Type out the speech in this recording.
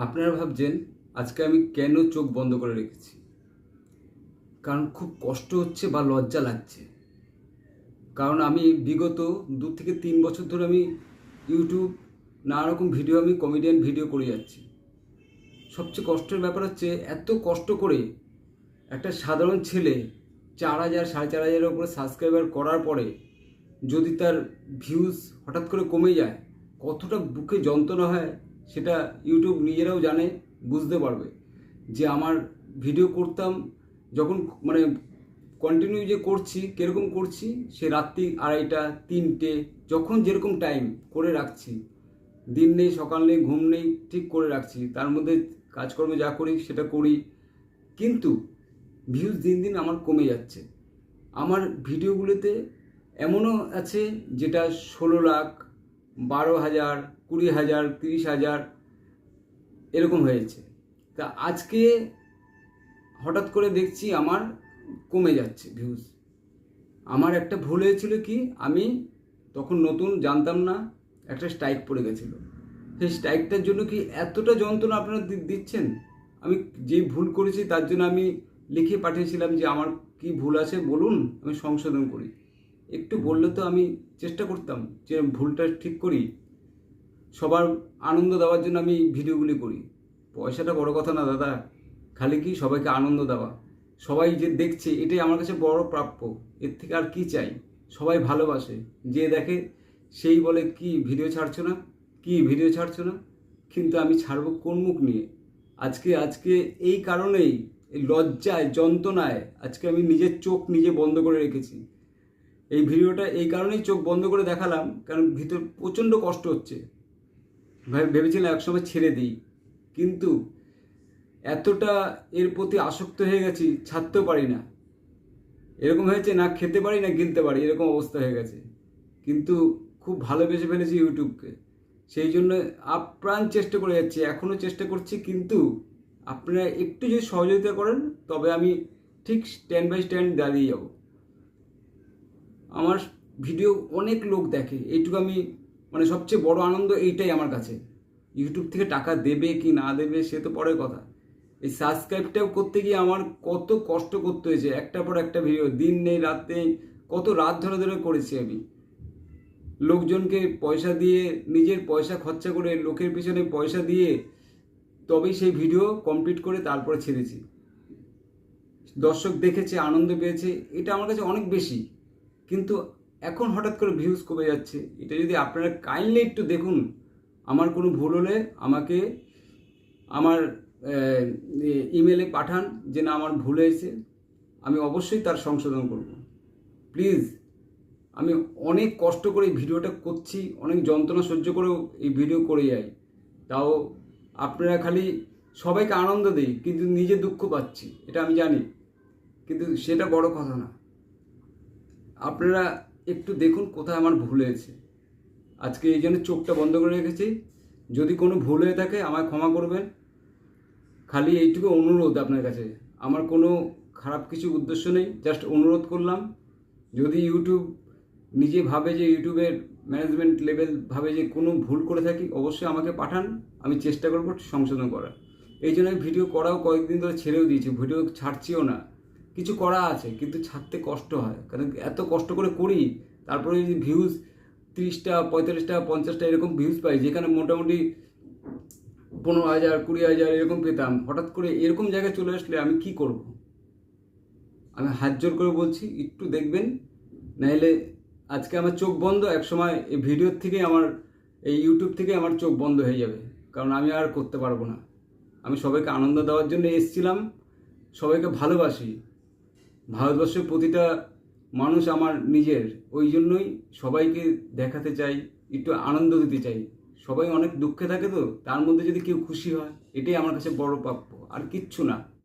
আপনারা ভাবছেন আজকে আমি কেন চোখ বন্ধ করে রেখেছি? কারণ খুব কষ্ট হচ্ছে বা লজ্জা লাগছে। কারণ আমি বিগত 2 থেকে 3 বছর ধরে আমি ইউটিউব নানা রকম ভিডিও, আমি কমেডিয়ান ভিডিও করে যাচ্ছি। সবচেয়ে কষ্টের ব্যাপার হচ্ছে এত কষ্ট করে একটা সাধারণ ছেলে 4,000 4,500-এর উপরে সাবস্ক্রাইবার করার পরে যদি তার ভিউজ হঠাৎ করে কমে যায়, কতটা বুকে যন্ত্রণা হয় সেটা ইউটিউব নিজেরাও জানে, বুঝতে পারবে যে আমার ভিডিও করতাম যখন, মানে কন্টিনিউ যে করছি, কীরকম করছি, সে রাত্রি 2:30 3টে যখন যেরকম টাইম করে রাখছি, দিন নেই সকাল নেই ঘুম নেই, ঠিক করে রাখছি, তার মধ্যে কাজকর্ম যা করি সেটা করি, কিন্তু ভিউজ দিন দিন আমার কমে যাচ্ছে। আমার ভিডিওগুলোতে এমনও আছে যেটা 16 লাখ, 12,000, 20,000, 30,000 এরকম হয়েছে। তা আজকে হঠাৎ করে দেখছি আমার কমে যাচ্ছে ভিউজ। আমার একটা ভুল হয়েছিল কি, আমি তখন নতুন জানতাম না, একটা স্ট্রাইক পড়ে গেছিলো। সেই স্ট্রাইকটার জন্য কি এতটা যন্ত্রণা আপনারা দিচ্ছেন? আমি যে ভুল করেছি তার জন্য আমি লিখে পাঠিয়েছিলাম যে আমার কি ভুল আছে বলুন, আমি সংশোধন করি। একটু বললে তো আমি চেষ্টা করতাম যে ভুলটা ঠিক করি। সবার আনন্দ দেওয়ার জন্য আমি ভিডিওগুলি করি। পয়সাটা বড় কথা না দাদা, খালি কি সবাইকে আনন্দ দেওয়া, সবাই যে দেখছে এটাই আমার কাছে বড় প্রাপ্য। এর থেকে আর কি চাই? সবাই ভালোবাসে, যে দেখে সেই বলে কি ভিডিও ছাড়ছো না, কি ভিডিও ছাড়ছো না, কিন্তু আমি ছাড়বো কোন মুখ নিয়ে? আজকে আজকে এই কারণেই, এই লজ্জায় যন্ত্রণায় আজকে আমি নিজের চোখ নিজে বন্ধ করে রেখেছি। এই ভিডিওটা এই কারণেই চোখ বন্ধ করে দেখালাম, কারণ ভিতর প্রচণ্ড কষ্ট হচ্ছে। ভেবেছিলাম একসময় ছেড়ে দিই, কিন্তু এতটা এর প্রতি আসক্ত হয়ে গেছি, ছাড়তেও পারি না। এরকম হয়েছে না খেতে পারি না কিনতে পারি, এরকম অবস্থা হয়ে গেছে। কিন্তু খুব ভালোবেসে ফেলেছি ইউটিউবকে, সেই জন্য আপ্রাণ চেষ্টা করে যাচ্ছি, এখনও চেষ্টা করছি। কিন্তু আপনারা একটু যদি সহযোগিতা করেন তবে আমি ঠিক স্ট্যান্ড বাই স্ট্যান্ড দাঁড়িয়ে যাব। আমার ভিডিও অনেক লোক দেখে, এইটুকু আমি, মানে সবচেয়ে বড় আনন্দ এইটাই আমার কাছে। ইউটিউব থেকে টাকা দেবে কি না দেবে সে তো পরের কথা। এই সাবস্ক্রাইবটাও করতে গিয়ে আমার কত কষ্ট করতে হয়েছে, একটার পর একটা ভিডিও, দিন নেই রাত নেই, কত রাত ধরে ধরে করেছি আমি। লোকজনকে পয়সা দিয়ে, নিজের পয়সা খরচা করে, লোকের পিছনে পয়সা দিয়ে তবেই সেই ভিডিও কমপ্লিট করে তারপরে ছেড়েছি। দর্শক দেখেছে, আনন্দ পেয়েছে, এটা আমার কাছে অনেক বেশি। কিন্তু এখন হঠাৎ করে ভিউজ কমে যাচ্ছে, এটা যদি আপনারা কাইন্ডলি একটু দেখুন। আমার কোনো ভুল হলে আমাকে আমার ইমেলে পাঠান যে না আমার ভুল হয়েছে, আমি অবশ্যই তার সংশোধন করব। প্লিজ, আমি অনেক কষ্ট করে এই ভিডিওটা করছি, অনেক যন্ত্রণা সহ্য করেও এই ভিডিও করে যাই। তাও আপনারা খালি সবাইকে আনন্দ দেই, কিন্তু নিজে দুঃখ পাচ্ছি, এটা আমি জানি, কিন্তু সেটা বড় কথা না। আপনারা একটু দেখুন কোথায় আমার ভুল হয়েছে। আজকে এই জন্য চোখটা বন্ধ করে রেখেছি। যদি কোনো ভুল হয়ে থাকে আমায় ক্ষমা করবেন। খালি এইটুকু অনুরোধ আপনার কাছে, আমার কোনো খারাপ কিছু উদ্দেশ্য নেই, জাস্ট অনুরোধ করলাম। যদি ইউটিউব নিজে ভাবে যে, ইউটিউবের ম্যানেজমেন্ট লেভেল ভাবে যে কোনো ভুল করে থাকি, অবশ্যই আমাকে পাঠান, আমি চেষ্টা করবো সংশোধন করার। এই জন্য আমি ভিডিও করাও কয়েকদিন ধরে ছেড়েও দিয়েছি, ভিডিও ছাড়ছিও না। কিছু করা আছে কিন্তু ছাড়তে কষ্ট হয়, কারণ এত কষ্ট করে করি, তারপরে যদি ভিউজ 30টা 45টা 50টা এরকম ভিউজ পাই, যেখানে মোটামুটি 15,000 20,000 এরকম পেতাম, হঠাৎ করে এরকম জায়গায় চলে আসলে আমি কি করব? আমি হাত জোর করে বলছি একটু দেখবেন, নাইলে আজকে আমার চোখ বন্ধ, একসময় এই ভিডিওর থেকে আমার, এই ইউটিউব থেকে আমার চোখ বন্ধ হয়ে যাবে, কারণ আমি আর করতে পারবো না। আমি সবাইকে আনন্দ দেওয়ার জন্য এসেছিলাম, সবাইকে ভালোবাসি, ভারতবর্ষের প্রতিটা মানুষ আমার নিজের, ওই জন্যই সবাইকে দেখাতে চাই, একটু আনন্দ দিতে চাই। সবাই অনেক দুঃখে থাকে, তো তার মধ্যে যদি কেউ খুশি হয়, এটাই আমার কাছে বড় প্রাপ্য, আর কিচ্ছু না।